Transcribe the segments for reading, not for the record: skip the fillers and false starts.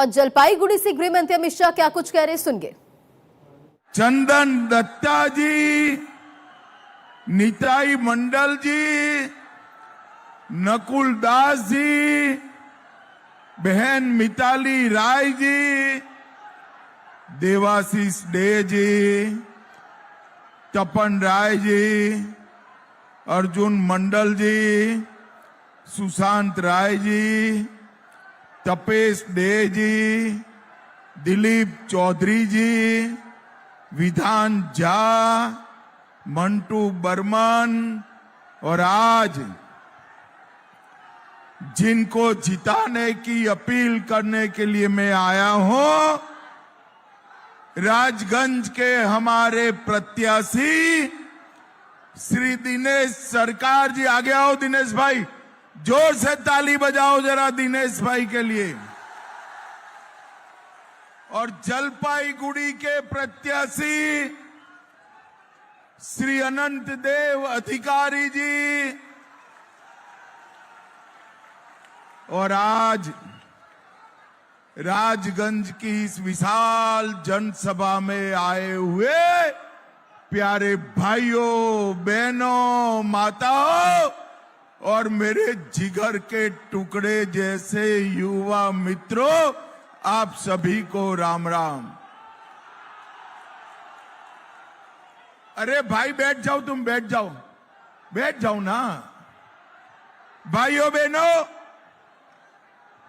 और जलपाईगुड़ी से गृह मंत्री अमित शाह क्या कुछ कह रहे सुनिए। चंदन दत्ता जी, निताई मंडल जी, नकुल दास जी, बहन मिताली राय जी, देवाशीष डे जी, तपन राय जी, अर्जुन मंडल जी, सुशांत राय जी, तपेश डे जी, दिलीप चौधरी जी, विधान झा, मंटू बर्मन और आज जिनको जिताने की अपील करने के लिए मैं आया हूं, राजगंज के हमारे प्रत्याशी श्री दिनेश सरकार जी। आगे आओ दिनेश भाई, जोर से ताली बजाओ जरा दिनेश भाई के लिए। और जलपाईगुड़ी के प्रत्याशी श्री अनंत देव अधिकारी जी। और आज राजगंज की इस विशाल जनसभा में आए हुए प्यारे भाइयों, बहनों, माताओं और मेरे जिगर के टुकड़े जैसे युवा मित्रों, आप सभी को राम राम। अरे भाई बैठ जाओ, तुम बैठ जाओ ना। भाइयों बहनों,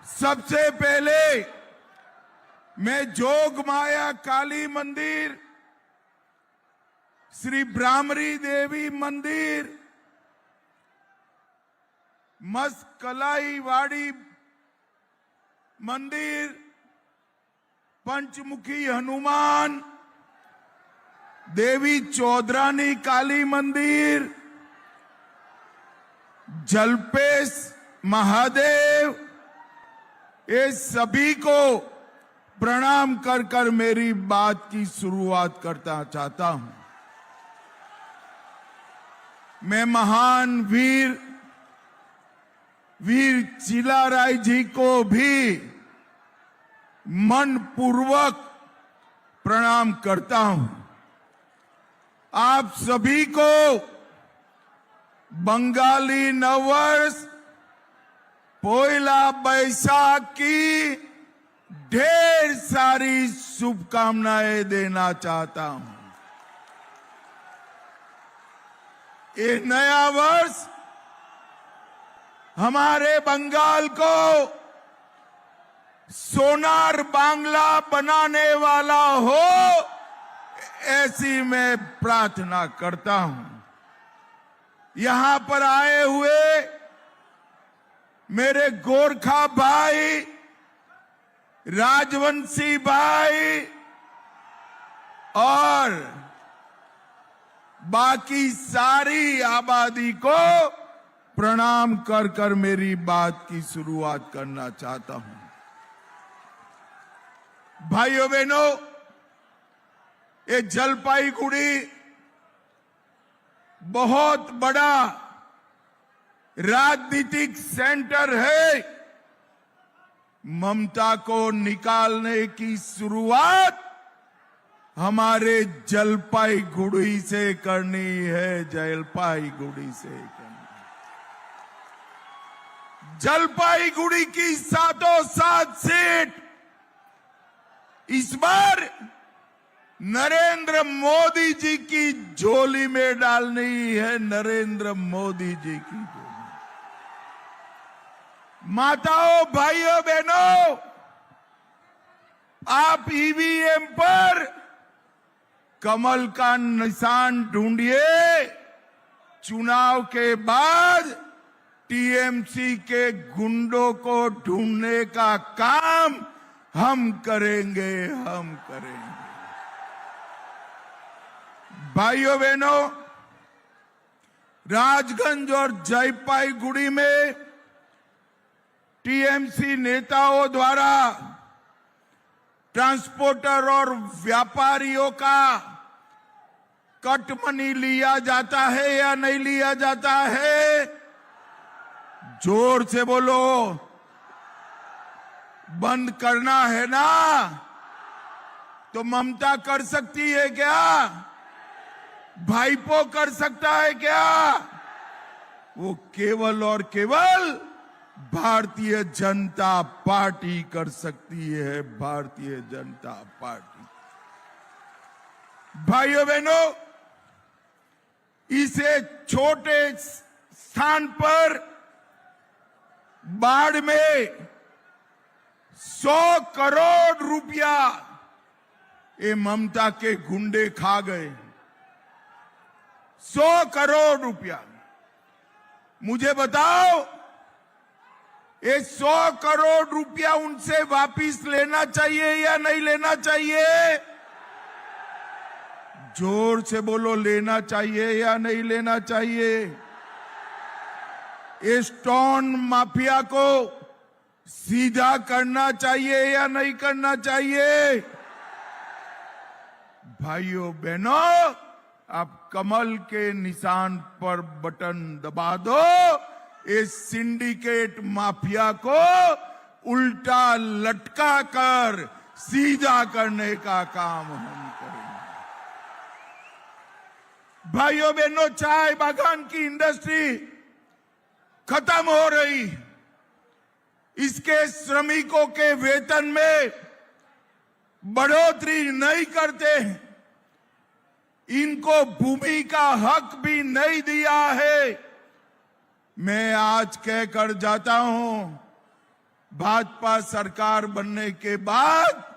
सबसे पहले मैं जोग माया काली मंदिर, श्री ब्राह्मरी देवी मंदिर, मस्कलाई वाड़ी मंदिर, पंचमुखी हनुमान, देवी चौधरानी काली मंदिर, जलपेश महादेव, ये सभी को प्रणाम कर कर मेरी बात की शुरुआत करना चाहता हूं। मैं महान वीर चिलाराय जी को भी मन पूर्वक प्रणाम करता हूं। आप सभी को बंगाली नववर्ष पोइला बैसाख की ढेर सारी शुभकामनाएं देना चाहता हूं। ये नया वर्ष हमारे बंगाल को सोनार बांग्ला बनाने वाला हो, ऐसी मैं प्रार्थना करता हूं। यहां पर आए हुए मेरे गोरखा भाई, राजवंशी भाई और बाकी सारी आबादी को प्रणाम कर कर मेरी बात की शुरुआत करना चाहता हूं। भाइयों बहनों, ये जलपाईगुड़ी बहुत बड़ा राजनीतिक सेंटर है। ममता को निकालने की शुरुआत हमारे जलपाईगुड़ी से करनी है, जलपाईगुड़ी से करनी। जलपाईगुड़ी की सातों सात सीट इस बार नरेंद्र मोदी जी की झोली में डालनी है, नरेंद्र मोदी जी की झोली। माताओं, भाइयों, बहनों, आप ईवीएम पर कमल का निशान ढूंढिए। चुनाव के बाद टीएमसी के गुंडों को ढूंढने का काम हम करेंगे। भाइयों बहनों, राजगंज और जलपाईगुड़ी में टीएमसी नेताओं द्वारा ट्रांसपोर्टर और व्यापारियों का कट मनी लिया जाता है या नहीं लिया जाता है? जोर से बोलो। बंद करना है ना, तो ममता कर सकती है क्या? भाईपो कर सकता है क्या? वो केवल और केवल भारतीय जनता पार्टी कर सकती है, भारतीय जनता पार्टी। भाइयों बहनों, इसे छोटे स्थान पर बाढ़ में 100 करोड़ रुपया ये ममता के गुंडे खा गए। 100 करोड़ रुपया। मुझे बताओ, ये 100 करोड़ रुपया उनसे वापिस लेना चाहिए या नहीं लेना चाहिए? जोर से बोलो, लेना चाहिए या नहीं लेना चाहिए? ये स्टोन माफिया को सीधा करना चाहिए या नहीं करना चाहिए? भाइयों बहनों, आप कमल के निशान पर बटन दबा दो। इस सिंडिकेट माफिया को उल्टा लटका कर सीधा करने का काम हम करेंगे। भाइयों बहनों, चाय बागान की इंडस्ट्री खत्म हो रही। इसके श्रमिकों के वेतन में बढ़ोतरी नहीं करते हैं। इनको भूमि का हक भी नहीं दिया है। मैं आज कहकर जाता हूं, भाजपा सरकार बनने के बाद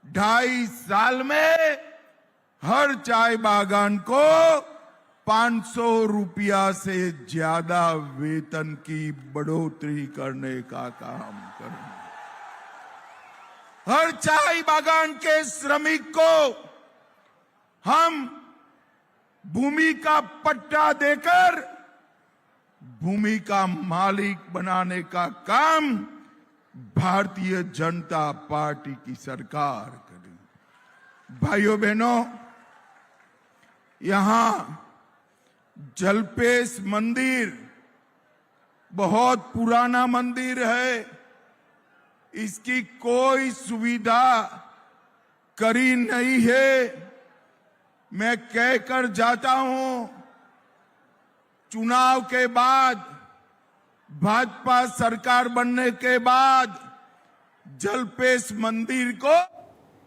2.5 साल में हर चाय बागान को 500 रुपया से ज्यादा वेतन की बढ़ोतरी करने का काम करेंगे। हर चाय बागान के श्रमिक को हम भूमि का पट्टा देकर भूमि का मालिक बनाने का काम भारतीय जनता पार्टी की सरकार करेगी। भाइयों बहनों, यहां जलपेश मंदिर बहुत पुराना मंदिर है। इसकी कोई सुविधा करी नहीं है। मैं कहकर जाता हूं, चुनाव के बाद, भाजपा सरकार बनने के बाद जलपेश मंदिर को